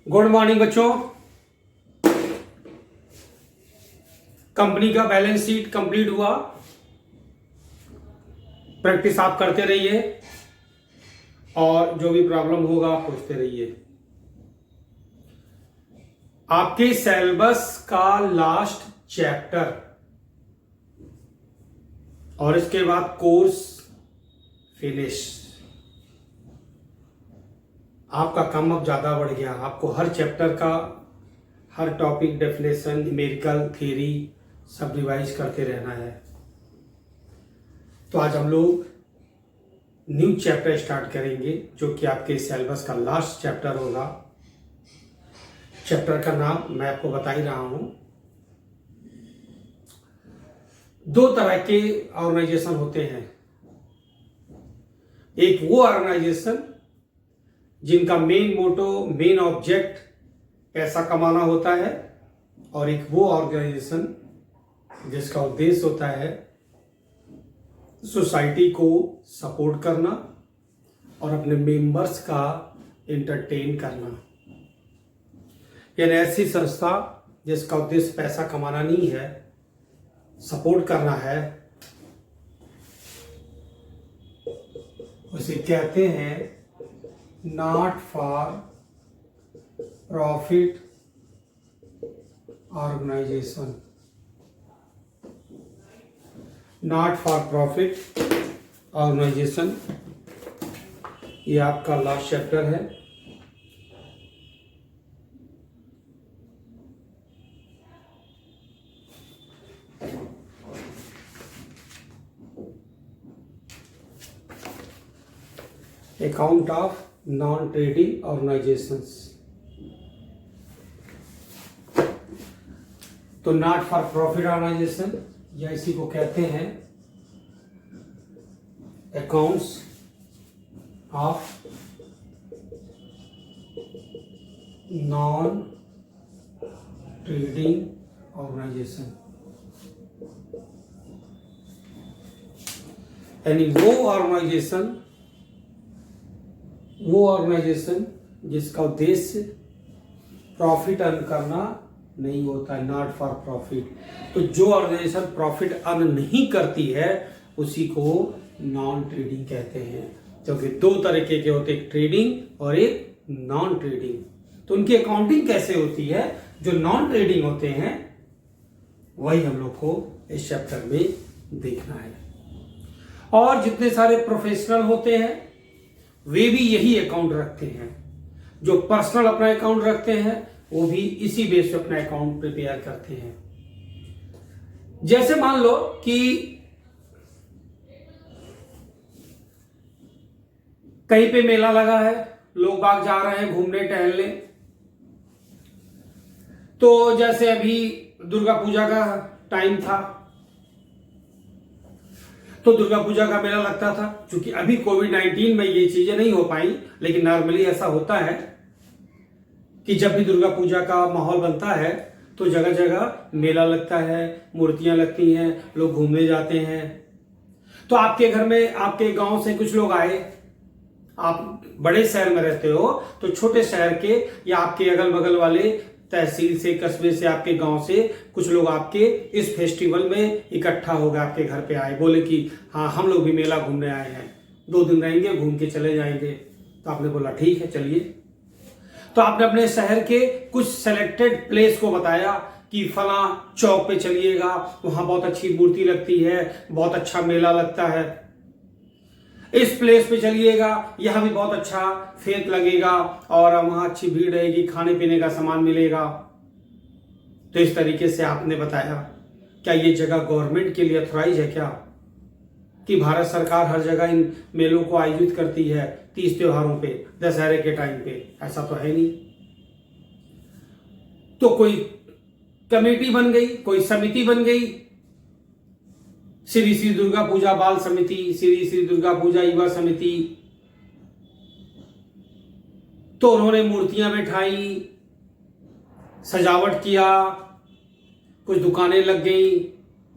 Good morning बच्चों। Company का balance sheet complete हुआ। प्रैक्टिस आप करते रहिए और जो भी प्रॉब्लम होगा आप पूछते रहिए। आपके सिलेबस का लास्ट चैप्टर और इसके बाद कोर्स फिनिश। आपका काम अब ज्यादा बढ़ गया। आपको हर चैप्टर का हर टॉपिक, डेफिनेशन, न्यूमेरिकल, थ्योरी सब रिवाइज करते रहना है। तो आज हम लोग न्यू चैप्टर स्टार्ट करेंगे जो कि आपके सिलेबस का लास्ट चैप्टर होगा। चैप्टर का नाम मैं आपको बता ही रहा हूं। दो तरह के ऑर्गेनाइजेशन होते हैं। एक वो ऑर्गेनाइजेशन जिनका मेन मोटो, मेन ऑब्जेक्ट पैसा कमाना होता है, और एक वो ऑर्गेनाइजेशन जिसका उद्देश्य होता है सोसाइटी को सपोर्ट करना और अपने मेंबर्स का एंटरटेन करना। यानी ऐसी संस्था जिसका उद्देश्य पैसा कमाना नहीं है, सपोर्ट करना है, उसे कहते हैं not for profit organisation. Not for profit organisation, ये आपका लास्ट चैप्टर है। Account of non trading organisations. तो नॉट फॉर प्रॉफिट ऑर्गेनाइजेशन या इसी को कहते हैं accounts of non trading organisation. यानी वो ऑर्गेनाइजेशन जिसका उद्देश्य प्रॉफिट अर्न करना नहीं होता है, नॉट फॉर प्रॉफिट। तो जो ऑर्गेनाइजेशन प्रॉफिट अर्न नहीं करती है उसी को नॉन ट्रेडिंग कहते हैं। क्योंकि दो तरीके के होते हैं, एक ट्रेडिंग और एक नॉन ट्रेडिंग। तो उनकी अकाउंटिंग कैसे होती है? जो नॉन ट्रेडिंग होते हैं वही हम लोग को इस चैप्टर में देखना है। और जितने सारे प्रोफेशनल होते हैं वे भी यही अकाउंट रखते हैं। जो पर्सनल अपना अकाउंट रखते हैं वो भी इसी बेस पे अपना अकाउंट प्रिपेयर करते हैं। जैसे मान लो कि कहीं पे मेला लगा है, लोग बाग जा रहे हैं घूमने टहलने। तो जैसे अभी दुर्गा पूजा का टाइम था तो दुर्गा पूजा का मेला लगता था। क्योंकि अभी कोविड-19 में ये चीजें नहीं हो पाई, लेकिन नॉर्मली ऐसा होता है कि जब भी दुर्गा पूजा का माहौल बनता है तो जगह जगह मेला लगता है, मूर्तियां लगती हैं, लोग घूमने जाते हैं। तो आपके घर में, आपके गांव से कुछ लोग आए, आप बड़े शहर में रहते हो तो छोटे शहर के या आपके अगल बगल वाले तहसील से, कस्बे से, आपके गांव से कुछ लोग आपके इस फेस्टिवल में इकट्ठा हो गए, आपके घर पे आए, बोले कि हाँ हम लोग भी मेला घूमने आए हैं, 2 दिन रहेंगे, घूम के चले जाएंगे। तो आपने बोला ठीक है चलिए। तो आपने अपने शहर के कुछ सेलेक्टेड प्लेस को बताया कि फला चौक पे चलिएगा, वहां बहुत अच्छी मूर्ति लगती है, बहुत अच्छा मेला लगता है। इस प्लेस पे चलिएगा, यहां भी बहुत अच्छा फेत लगेगा और वहां अच्छी भीड़ रहेगी, खाने पीने का सामान मिलेगा। तो इस तरीके से आपने बताया। क्या ये जगह गवर्नमेंट के लिए ऑथराइज है क्या कि भारत सरकार हर जगह इन मेलों को आयोजित करती है 30 त्योहारों पे, दशहरे के टाइम पे? ऐसा तो है नहीं। तो कोई कमेटी बन गई, कोई समिति बन गई, श्री श्री दुर्गा पूजा बाल समिति, श्री श्री दुर्गा पूजा युवा समिति। तो उन्होंने मूर्तियां बैठाई, सजावट किया, कुछ दुकानें लग गई,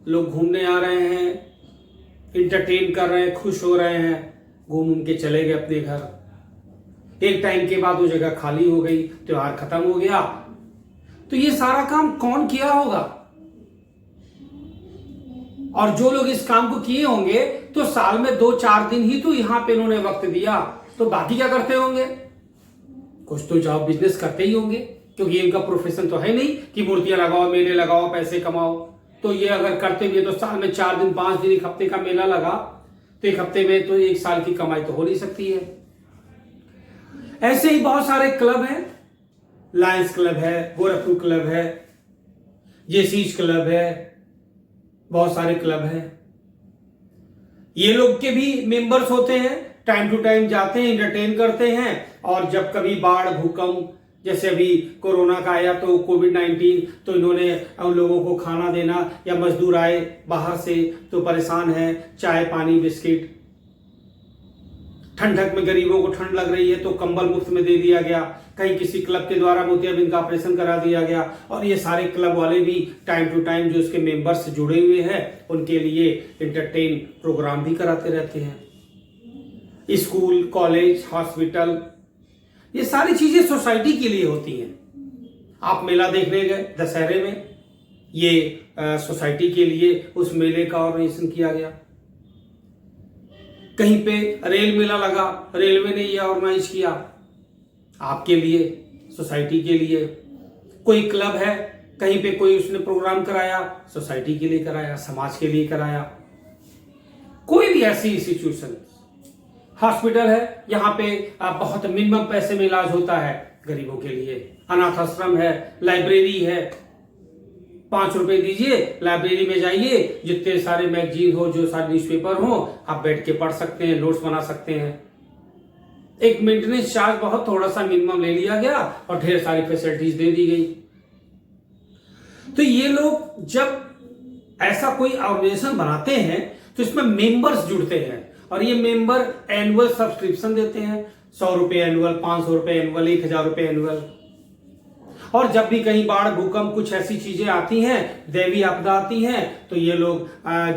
लोग घूमने आ रहे हैं, एंटरटेन कर रहे हैं, खुश हो रहे हैं, घूम के चले गए अपने घर। एक टाइम के बाद वो जगह खाली हो गई, त्योहार खत्म हो गया। तो ये सारा काम कौन किया होगा? और जो लोग इस काम को किए होंगे तो साल में 2-4 दिन ही तो यहां पे इन्होंने वक्त दिया, तो बाकी क्या करते होंगे? कुछ तो जॉब बिजनेस करते ही होंगे, क्योंकि इनका प्रोफेशन तो है नहीं कि मूर्तियां लगाओ, मेले लगाओ, पैसे कमाओ। तो ये अगर करते हुए तो साल में 4 दिन 5 दिन, एक हफ्ते का मेला लगा तो एक हफ्ते में तो 1 साल की कमाई तो हो नहीं सकती है। ऐसे ही बहुत सारे क्लब हैं, लायंस क्लब है, गोरखपुर क्लब है, जेसीज क्लब है, बहुत सारे क्लब हैं। ये लोग के भी मेंबर्स होते हैं, टाइम टू टाइम जाते हैं, एंटरटेन करते हैं। और जब कभी बाढ़, भूकंप, जैसे अभी कोरोना का आया तो कोविड-19, तो इन्होंने उन लोगों को खाना देना, या मजदूर आए बाहर से तो परेशान है, चाय पानी बिस्किट, ठंडक में गरीबों को ठंड लग रही है तो कंबल मुफ्त में दे दिया गया। कहीं किसी क्लब के द्वारा मोतियाबिंद का ऑपरेशन करा दिया गया। और ये सारे क्लब वाले भी टाइम टू टाइम जो इसके मेंबर्स जुड़े हुए हैं उनके लिए एंटरटेन प्रोग्राम भी कराते रहते हैं। स्कूल, कॉलेज, हॉस्पिटल, ये सारी चीजें सोसाइटी के लिए होती हैं। आप मेला देखने गए दशहरे में, ये सोसाइटी के लिए उस मेले का ऑर्गेनाइजेशन किया गया। कहीं पे रेल मेला लगा, रेलवे ने यह ऑर्गेनाइज किया आपके लिए, सोसाइटी के लिए। कोई क्लब है, कहीं पे कोई उसने प्रोग्राम कराया, सोसाइटी के लिए कराया, समाज के लिए कराया। कोई भी ऐसी सिचुएशन, हॉस्पिटल है, यहाँ पे बहुत मिनिमम पैसे में इलाज होता है गरीबों के लिए। अनाथ आश्रम है, लाइब्रेरी है, 5 रुपए दीजिए, लाइब्रेरी में जाइए, जितने सारे मैगजीन हो, जो सारे न्यूज़पेपर हो, आप बैठ के पढ़ सकते हैं, नोट्स बना सकते हैं। एक मेंटेनेंस चार्ज बहुत थोड़ा सा मिनिमम ले लिया गया और ढेर सारी फैसिलिटीज दे दी गई। तो ये लोग जब ऐसा कोई ऑर्गेनाइजेशन बनाते हैं तो इसमें मेंबर्स जुड़ते हैं, और ये मेंबर एनुअल सब्सक्रिप्शन देते हैं, 100 रुपए एनुअल, 500 रुपए एनुअल, 1000 रुपए एनुअल। और जब भी कहीं बाढ़, भूकंप, कुछ ऐसी चीजें आती हैं, दैवीय आपदा आती हैं, तो ये लोग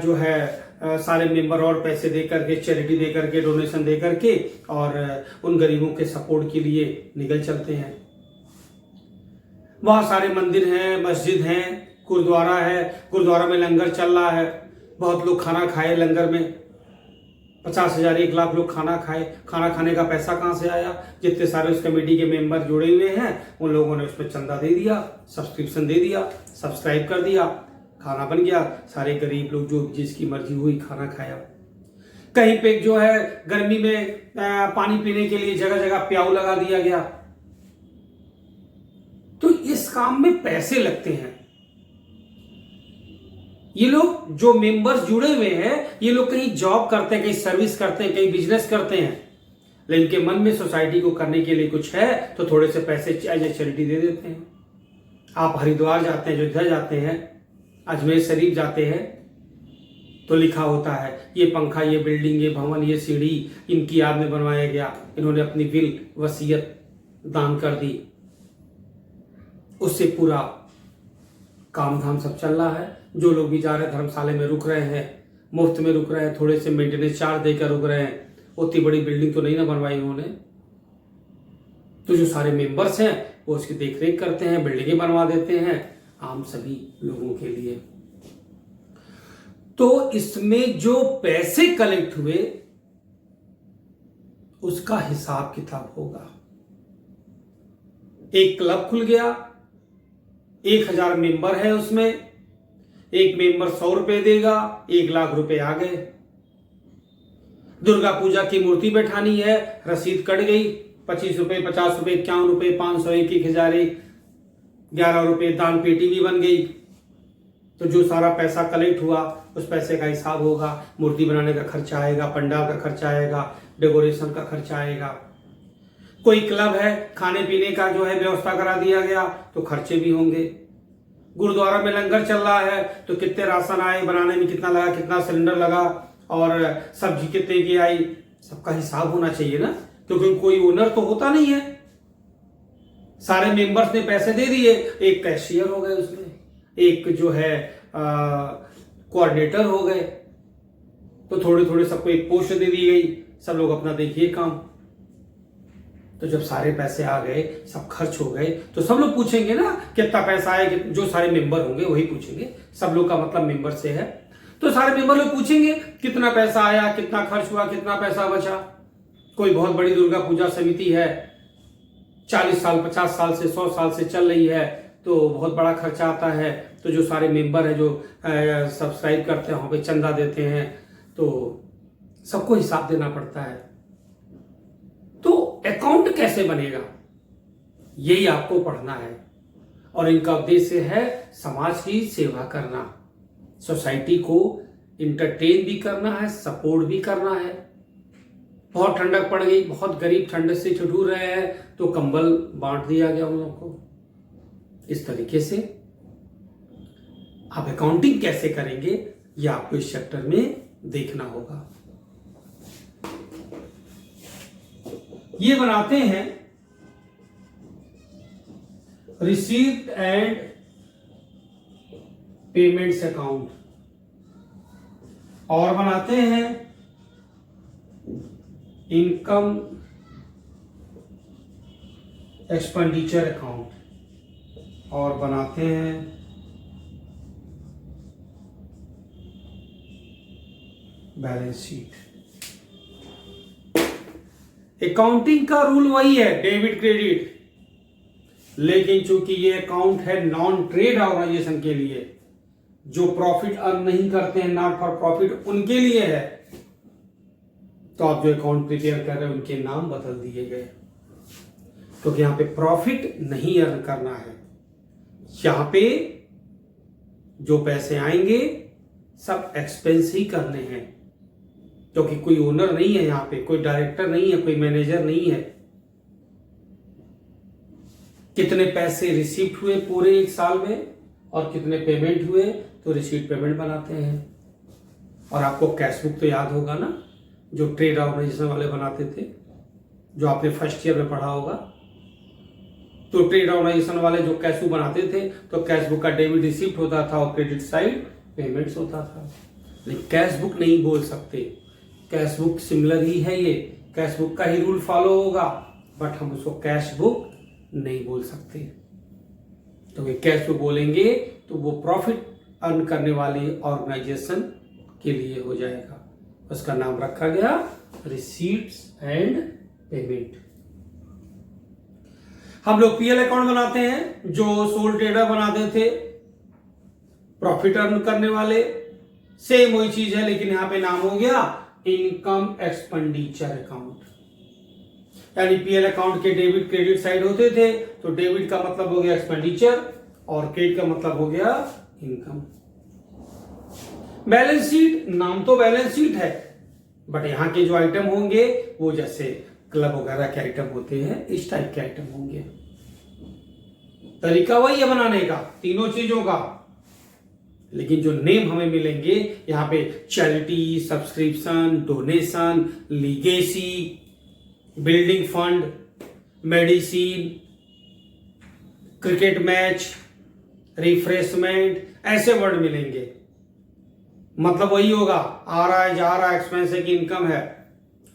जो है सारे मेंबर और पैसे दे करके, चैरिटी दे करके, डोनेशन दे करके, और उन गरीबों के सपोर्ट के लिए निकल चलते हैं। बहुत सारे मंदिर हैं, मस्जिद हैं, गुरुद्वारा है, गुरुद्वारा में लंगर चल रहा है, बहुत लोग खाना खाए लंगर में, 50,000 1 लाख लोग खाना खाए। खाना खाने का पैसा कहां से आया? जितने सारे उस कमेटी के मेंबर जुड़े हुए हैं उन लोगों ने उसमें चंदा दे दिया, सब्सक्रिप्शन दे दिया, सब्सक्राइब कर दिया, खाना बन गया, सारे गरीब लोग जो जिसकी मर्जी हुई खाना खाया। कहीं पे जो है गर्मी में पानी पीने के लिए जगह जगह प्याऊ लगा दिया गया। तो इस काम में पैसे लगते हैं। ये लोग जो मेंबर्स जुड़े हुए हैं, ये लोग कहीं जॉब करते हैं, कहीं सर्विस करते हैं, कहीं बिजनेस करते हैं, लेकिन इनके मन में सोसाइटी को करने के लिए कुछ है तो थोड़े से पैसे एज ए चैरिटी दे देते हैं। आप हरिद्वार जाते हैं, अयोध्या जाते हैं, अजमेर शरीफ जाते हैं, तो लिखा होता है ये पंखा, ये बिल्डिंग, ये भवन, ये सीढ़ी इनकी याद में बनवाया गया, इन्होंने अपनी विल, वसीयत दान कर दी। उससे पूरा काम धाम सब चल रहा है। जो लोग भी जा रहे हैं धर्मशाला में रुक रहे हैं, मुफ्त में रुक रहे हैं, थोड़े से मेंटेनेंस चार्ज देकर रुक रहे हैं। उतनी बड़ी बिल्डिंग तो नहीं ना बनवाई उन्होंने, तो जो सारे मेंबर्स हैं वो उसकी देखरेख करते हैं, बिल्डिंगें बनवा देते हैं आम सभी लोगों के लिए। तो इसमें जो पैसे कलेक्ट हुए उसका हिसाब किताब होगा। एक क्लब खुल गया, 1000 मेंबर है उसमें, एक मेंबर 100 रुपए देगा, 1 लाख रुपए आ गए। दुर्गा पूजा की मूर्ति बैठानी है, रसीद कट गई, 25 रुपए, 50 रुपए, 51 रुपए, 500, 1000, 11 रुपए, दान पेटी भी बन गई। तो जो सारा पैसा कलेक्ट हुआ उस पैसे का हिसाब होगा। मूर्ति बनाने का खर्चा आएगा, पंडाल का खर्चा आएगा, डेकोरेशन का खर्चा आएगा। कोई क्लब है, खाने पीने का जो है व्यवस्था करा दिया गया तो खर्चे भी होंगे। गुरुद्वारा में लंगर चल रहा है तो कितने राशन आए, बनाने में कितना लगा, कितना सिलेंडर लगा, और सब्जी कितने की आई, सबका हिसाब होना चाहिए ना, क्योंकि कोई ओनर तो होता नहीं है। सारे मेंबर्स ने पैसे दे दिए, एक कैशियर हो गए उसमें, एक जो है कोऑर्डिनेटर हो गए, तो थोड़े थोड़े सबको एक पोस्ट दे दी गई, सब लोग अपना देखिए काम। तो जब सारे पैसे आ गए, सब खर्च हो गए, तो सब लोग पूछेंगे ना कितना पैसा आया, जो सारे मेंबर होंगे वही पूछेंगे, सब लोग का मतलब मेंबर से है, तो सारे मेंबर लोग पूछेंगे कितना पैसा आया, कितना खर्च हुआ, कितना पैसा बचा। कोई बहुत बड़ी दुर्गा पूजा समिति है, 40 साल 50 साल से 100 साल से चल रही है, तो बहुत बड़ा खर्चा आता है, तो जो सारे मेंबर हैं जो सब्सक्राइब करते हैं वहां पे चंदा देते हैं, तो सबको हिसाब देना पड़ता है। तो अकाउंट कैसे बनेगा, यही आपको पढ़ना है। और इनका उद्देश्य है समाज की सेवा करना, सोसाइटी को इंटरटेन भी करना है, सपोर्ट भी करना है। बहुत ठंडक पड़ गई, बहुत गरीब ठंड से ठिठुर रहे हैं, तो कंबल बांट दिया गया उन लोगों को। इस तरीके से आप अकाउंटिंग कैसे करेंगे, यह आपको इस चैप्टर में देखना होगा। ये बनाते हैं रिसीव्ड एंड पेमेंट्स अकाउंट, और बनाते हैं इनकम एक्सपेंडिचर अकाउंट, और बनाते हैं बैलेंस शीट। अकाउंटिंग का रूल वही है, डेबिट क्रेडिट, लेकिन चूंकि ये अकाउंट है नॉन ट्रेड ऑर्गेनाइजेशन के लिए, जो प्रॉफिट अर्न नहीं करते हैं, नॉट फॉर प्रॉफिट, उनके लिए है, तो आप जो अकाउंट प्रिपेयर कर रहे हैं उनके नाम बदल दिए गए, क्योंकि यहां पे प्रॉफिट नहीं अर्न करना है। यहां पे जो पैसे आएंगे सब एक्सपेंस ही करने हैं, क्योंकि कोई ओनर नहीं है, यहां पे कोई डायरेक्टर नहीं है, कोई मैनेजर नहीं है। कितने पैसे रिसीव्ड हुए पूरे एक साल में और कितने पेमेंट हुए, तो रिसीट पेमेंट बनाते हैं। और आपको कैश बुक तो याद होगा ना, जो ट्रेड ऑर्गेनाइजेशन वाले बनाते थे, जो आपने फर्स्ट ईयर में पढ़ा होगा। तो ट्रेड ऑर्गेनाइजेशन वाले जो कैश बुक बनाते थे, तो कैश बुक का डेबिट रिसीप्ट होता था और क्रेडिट साइड पेमेंट्स होता था। लेकिन कैश बुक नहीं बोल सकते, कैश बुक सिमिलर ही है, ये कैश बुक का ही रूल फॉलो होगा, बट हम उसको कैश बुक नहीं बोल सकते। तो ये कैश बुक बोलेंगे तो वो प्रॉफिट अर्न करने वाली ऑर्गेनाइजेशन के लिए हो जाएगा, उसका नाम रखा गया रिसीट्स एंड पेमेंट। हम लोग पीएल अकाउंट बनाते हैं, जो सोल ट्रेडर बनाते थे, प्रॉफिट अर्न करने वाले, सेम वही चीज है, लेकिन यहां पे नाम हो गया इनकम एक्सपेंडिचर अकाउंट। यानी पीएल अकाउंट के डेबिट क्रेडिट साइड होते थे, तो डेबिट का मतलब हो गया एक्सपेंडिचर और क्रेडिट का मतलब हो गया इनकम। बैलेंस शीट, नाम तो बैलेंस शीट है, बट यहां के जो आइटम होंगे वो जैसे क्लब वगैरह के आइटम होते हैं, इस टाइप के आइटम होंगे। तरीका वही है बनाने का, तीनों चीजों का, लेकिन जो नेम हमें मिलेंगे यहां पे charity, subscription, donation, legacy, building fund, medicine, cricket match, refreshment, ऐसे वर्ड मिलेंगे। मतलब वही होगा, आ रहा है जा रहा है, एक्सपेंस है कि इनकम है,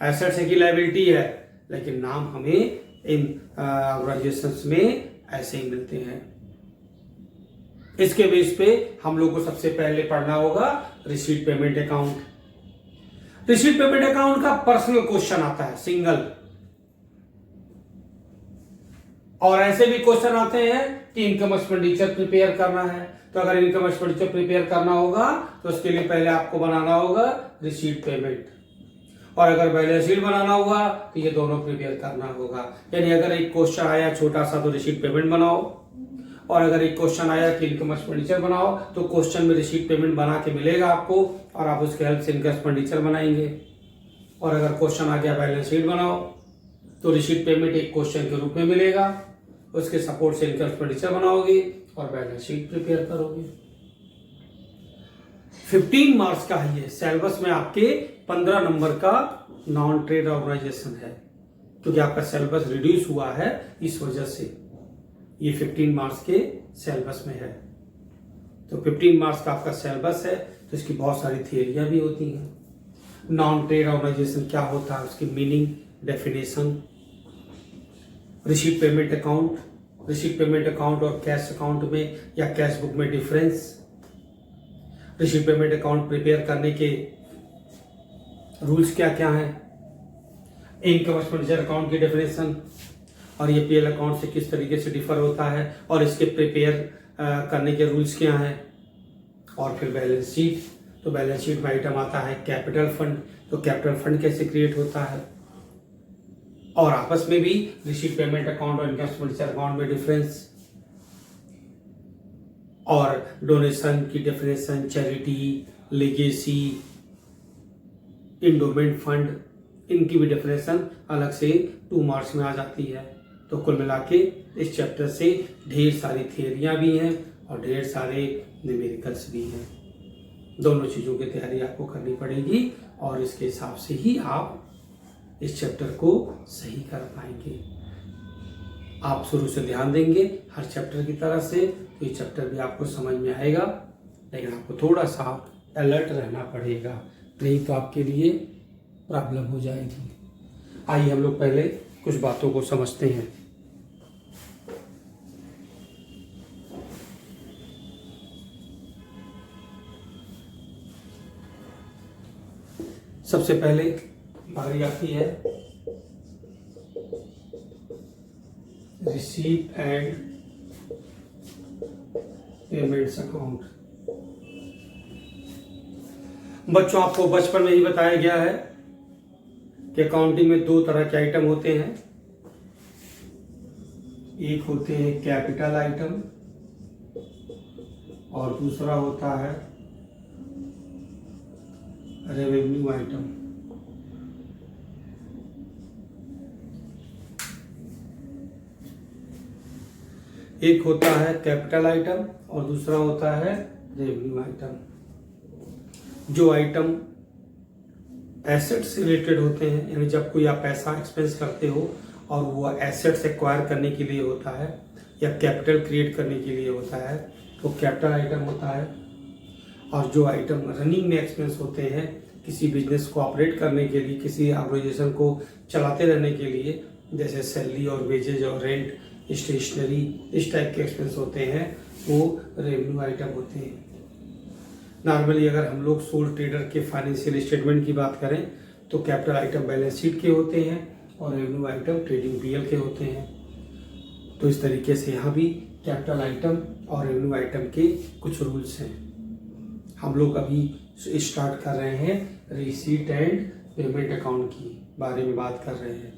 एसेट्स है कि लायबिलिटी है, लेकिन नाम हमें इन ऑर्गेनाइजेशंस में ऐसे ही मिलते हैं। इसके बेस पे हम लोग को सबसे पहले पढ़ना होगा receipt payment account. Receipt payment account का पर्सनल क्वेश्चन आता है, सिंगल, और ऐसे भी क्वेश्चन आते हैं कि इनकम एक्सपेंडिचर प्रिपेयर करना है। तो अगर इनकम एक्सपेंडिचर प्रिपेयर करना होगा तो उसके लिए पहले आपको बनाना होगा रिसीट पेमेंट, और अगर बैलेंस शीट बनाना होगा तो ये दोनों प्रिपेयर करना होगा। यानी अगर एक क्वेश्चन आया छोटा सा तो रिसीट पेमेंट बनाओ, और अगर एक क्वेश्चन आया कि इनकम एक्सपेंडिचर बनाओ तो क्वेश्चन में रिसीट पेमेंट बना के मिलेगा आपको, और आप उसके हेल्प से इनकम एक्सपेंडिचर बनाएंगे। और अगर क्वेश्चन आ गया बैलेंस शीट बनाओ तो रिसीट पेमेंट एक क्वेश्चन के रूप में मिलेगा, उसके सपोर्ट से इनकम एक्सपेंडिचर बनाओगे और बैलेंस शीट प्रिपेयर करोगे। 15 मार्क्स का है ये, सिलेबस में आपके 15 नंबर का नॉन ट्रेड ऑर्गेनाइजेशन है, क्योंकि आपका सिलेबस रिड्यूस हुआ है, इस वजह से ये 15 मार्क्स के सिलेबस में है। तो 15 मार्क्स का आपका सिलेबस है, तो इसकी बहुत सारी थियरियां भी होती हैं। नॉन ट्रेड ऑर्गेनाइजेशन क्या होता है, उसकी meaning, definition, receipt payment account और कैश अकाउंट में या कैश बुक में difference, receipt payment account prepare करने के रूल्स क्या क्या हैं, इनकम एक्सपेंडिचर अकाउंट की डेफिनेशन, और ये पीएल अकाउंट से किस तरीके से डिफर होता है और इसके प्रिपेयर करने के रूल्स क्या हैं, और फिर बैलेंस शीट। तो बैलेंस शीट में आइटम आता है कैपिटल फंड, तो कैपिटल फंड कैसे क्रिएट होता है, और आपस में भी रिसीट पेमेंट अकाउंट और इनकम एक्सपेंडिचर अकाउंट में डिफरेंस, और डोनेशन की definition, charity, legacy, endowment fund, इनकी भी डेफिनेशन अलग से 2 मार्क्स में आ जाती है। तो कुल मिला के इस चैप्टर से ढेर सारी थियरियां भी हैं और ढेर सारे न्यूमेरिकल्स भी हैं। दोनों चीज़ों की तैयारी आपको करनी पड़ेगी और इसके हिसाब से ही आप इस चैप्टर को सही कर पाएंगे। आप शुरू से ध्यान देंगे हर चैप्टर की तरह से तो ये चैप्टर भी आपको समझ में आएगा, लेकिन आपको थोड़ा सा अलर्ट रहना पड़ेगा, नहीं तो आपके लिए प्रॉब्लम हो जाएगी। आइए हम लोग पहले कुछ बातों को समझते हैं। सबसे पहले बारी आती है रिसीट एंड पेमेंट्स अकाउंट। बच्चों, आपको बचपन में ही बताया गया है कि अकाउंटिंग में 2 तरह के आइटम होते हैं। एक होते हैं कैपिटल आइटम और दूसरा होता है रेवेन्यू आइटम। एक होता है कैपिटल आइटम और दूसरा होता है रेवेन्यू आइटम। जो आइटम एसेट से रिलेटेड होते हैं, यानी जब कोई आप पैसा एक्सपेंस करते हो और वो एसेट्स एक्वायर करने के लिए होता है या कैपिटल क्रिएट करने के लिए होता है, तो कैपिटल आइटम होता है। और जो आइटम रनिंग में एक्सपेंस होते हैं, किसी बिजनेस को ऑपरेट करने के लिए, किसी ऑर्गेनाइजेशन को चलाते रहने के लिए, जैसे सैलरी और वेजेज और रेंट, स्टेशनरी, इस टाइप के एक्सपेंस होते हैं, वो रेवेन्यू आइटम होते हैं। नॉर्मली अगर हम लोग सोल ट्रेडर के फाइनेंशियल स्टेटमेंट की बात करें तो कैपिटल आइटम बैलेंस शीट के होते हैं और रेवेन्यू आइटम ट्रेडिंग पीएल के होते हैं। तो इस तरीके से यहाँ भी कैपिटल आइटम और रेवेन्यू आइटम के कुछ रूल्स हैं। हम लोग अभी स्टार्ट कर रहे हैं रिसीट एंड पेमेंट अकाउंट की बारे में बात कर रहे हैं।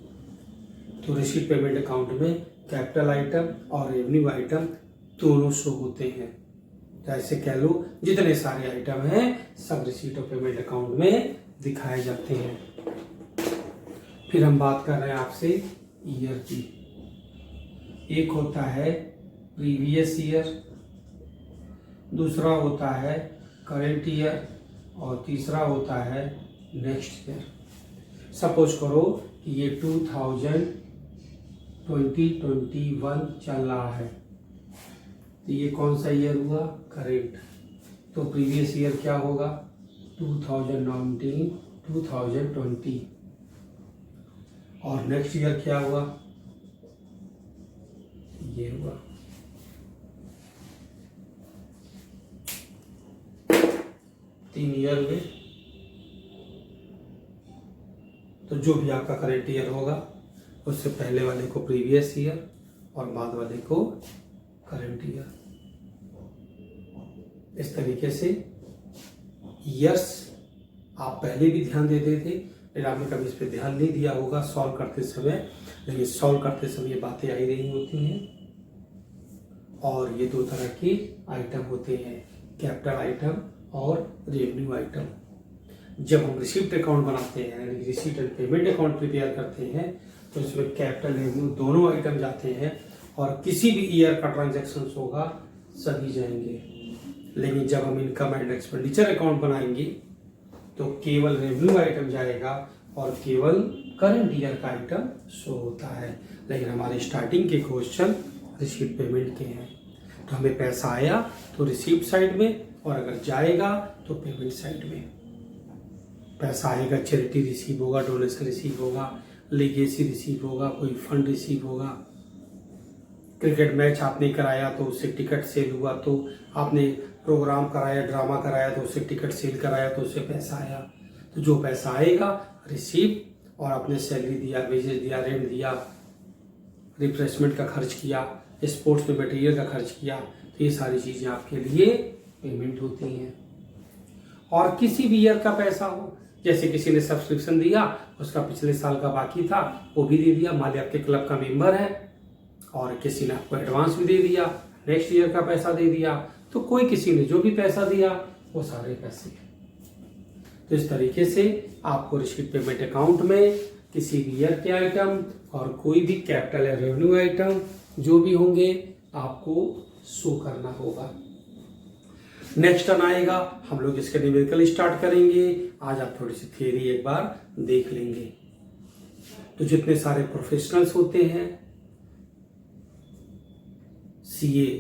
तो रिसीट पेमेंट अकाउंट में कैपिटल आइटम और रेवेन्यू आइटम दोनों शो होते हैं। जैसे कह लो जितने सारे आइटम हैं सब रिसीट और पेमेंट अकाउंट में दिखाए जाते हैं। फिर हम बात कर रहे हैं आपसे ईयर की। एक होता है प्रीवियस ईयर, दूसरा होता है करंट ईयर और तीसरा होता है नेक्स्ट ईयर। सपोज करो कि ये 2021 चल रहा है, तो ये कौन सा ईयर हुआ? करेंट। तो प्रीवियस ईयर क्या होगा? 2019, 2020। और नेक्स्ट ईयर क्या हुआ? ये हुआ। तीन ईयर हुए। तो जो भी आपका करेंट ईयर होगा उससे पहले वाले को प्रीवियस ईयर और बाद वाले को करंट ईयर। इस तरीके से ईयर्स आप पहले भी ध्यान देते थे, लेकिन आपने कभी इस पर ध्यान नहीं दिया होगा सॉल्व करते समय, लेकिन सॉल्व करते समय बातें आई रही होती हैं। और ये 2 तरह के आइटम होते हैं, कैपिटल आइटम और रेवेन्यू आइटम। जब हम रिसीप्ट अकाउंट बनाते हैं, यानी receipt and payment account prepare करते हैं, तो इसमें कैपिटल रेवेन्यू दोनों आइटम जाते हैं और किसी भी ईयर का ट्रांजैक्शन होगा सभी जाएंगे। लेकिन जब हम इनकम एंड एक्सपेंडिचर अकाउंट बनाएंगे तो केवल रेवेन्यू आइटम जाएगा और केवल करंट ईयर का आइटम शो होता है। लेकिन हमारे स्टार्टिंग के क्वेश्चन रिसीट पेमेंट के हैं, तो हमें पैसा आया तो रिसीप्ट साइड में और अगर जाएगा तो पेमेंट साइड में। पैसा आएगा, चैरिटी रिसीव होगा, डोनेशन रिसीव होगा, लीगेसी रिसीव होगा, कोई फंड रिसीव होगा, क्रिकेट मैच आपने कराया तो उससे टिकट सेल हुआ, तो आपने प्रोग्राम कराया, ड्रामा कराया तो उससे टिकट सेल कराया तो उससे पैसा आया। तो जो पैसा आएगा रिसीप्ट, और आपने सैलरी दिया, वेजेस दिया, रेंट दिया, रिफ्रेशमेंट का खर्च किया, स्पोर्ट्स में मटेरियल का खर्च किया, तो ये सारी चीज़ें आपके लिए पेमेंट होती हैं। और किसी भी ईयर का पैसा हो, जैसे किसी ने सब्सक्रिप्शन दिया, उसका पिछले साल का बाकी था वो भी दे दिया, मान लिया आपके क्लब का मेंबर है, और किसी ने आपको एडवांस भी दे दिया, नेक्स्ट ईयर का पैसा दे दिया, तो कोई किसी ने जो भी पैसा दिया वो सारे पैसे। तो इस तरीके से आपको रिसीट पेमेंट अकाउंट में किसी भी ईयर के आइटम और कोई भी कैपिटल या रेवेन्यू आइटम जो भी होंगे आपको शो करना होगा। नेक्स्ट टर्न आएगा, हम लोग इसके न्यूमेरिकल स्टार्ट करेंगे। आज आप थोड़ी सी थियरी एक बार देख लेंगे। तो जितने सारे प्रोफेशनल्स होते हैं, CA,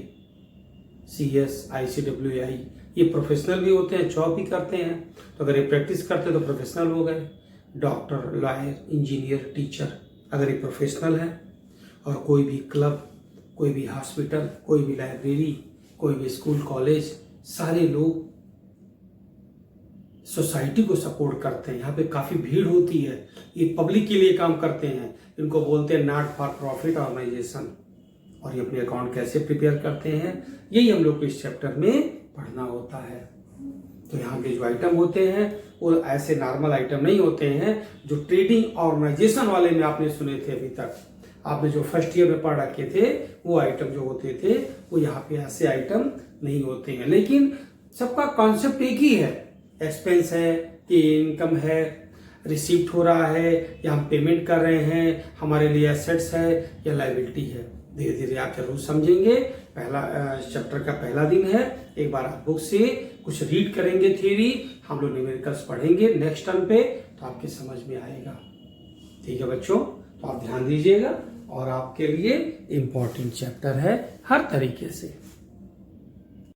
CS, ICWI, ये प्रोफेशनल भी होते हैं, जॉब भी करते हैं। तो अगर ये प्रैक्टिस करते हैं तो प्रोफेशनल हो गए। डॉक्टर, लॉयर, इंजीनियर, टीचर, अगर ये प्रोफेशनल है। और कोई भी क्लब, कोई भी हॉस्पिटल, कोई भी लाइब्रेरी, कोई भी स्कूल, कॉलेज, सारे लोग सोसाइटी को सपोर्ट करते हैं। यहाँ पे काफ़ी भीड़ होती है, ये पब्लिक के लिए काम करते हैं। इनको बोलते हैं नॉट फॉर प्रॉफिट ऑर्गेनाइजेशन। और ये अपने अकाउंट कैसे प्रिपेयर करते हैं, यही हम लोग को इस चैप्टर में पढ़ना होता है। तो यहाँ के जो आइटम होते हैं वो ऐसे नॉर्मल आइटम नहीं होते हैं जो ट्रेडिंग ऑर्गेनाइजेशन वाले में आपने सुने थे। अभी तक आपने जो फर्स्ट ईयर में पढ़ रखे थे वो आइटम जो होते थे वो यहाँ पे ऐसे आइटम नहीं होते हैं। लेकिन सबका कॉन्सेप्ट एक ही है, एक्सपेंस है कि इनकम है, रिसीप्ट हो रहा है या हम पेमेंट कर रहे हैं, हमारे लिए एसेट्स है या लायबिलिटी है। धीरे धीरे आप जरूर समझेंगे। पहला चैप्टर का पहला दिन है, एक बार आप बुक से कुछ रीड करेंगे थियरी, हम लोग न्यूमेरिकल्स पढ़ेंगे नेक्स्ट टर्म पे, तो आपके समझ में आएगा। ठीक है बच्चों, तो आप ध्यान दीजिएगा और आपके लिए इम्पोर्टेंट चैप्टर है हर तरीके से।